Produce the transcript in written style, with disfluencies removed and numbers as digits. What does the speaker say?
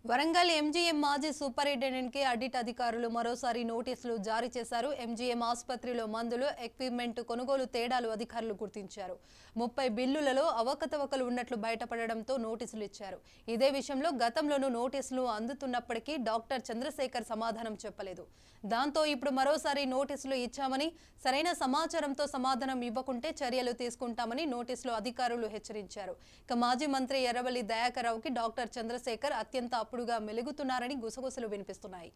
Warangal MGM మాజీ superintendent కి audit అధికారులు మరోసారి నోటీసులు జారీ చేశారు. ఎంజీఎం ఆసుపత్రిలో మందులు, ఎక్విప్మెంట్ కొనుగోలు తేడాలు అధికారులు గుర్తించారు. 30 బిల్లులలో అవకతవకలు ఉన్నట్లు బయటపడడంతో నోటీసులు ఇచ్చారు. ఇదే విషయంలో గతంలోనూ నోటీసులు అందుతున్నప్పటికీ డాక్టర్ చంద్రశేఖర్ సమాధానం చెప్పలేదు. దాంతో ఇప్పుడు మరోసారి నోటీసులు ఇచ్చామని, సరైన సమాచారంతో సమాధానం ఇవ్వకుంటే చర్యలు తీసుకుంటామని నోటీసులో అధికారులు హెచ్చరించారు. ఇక మాజీ మంత్రి ఎర్రవల్లి దయాకర్ రావుకి డాక్టర్ చంద్రశేఖర్ అత్యంత అప్పుడుగా మెలుగుతున్నారని గుసగుసలు వినిపిస్తున్నాయి.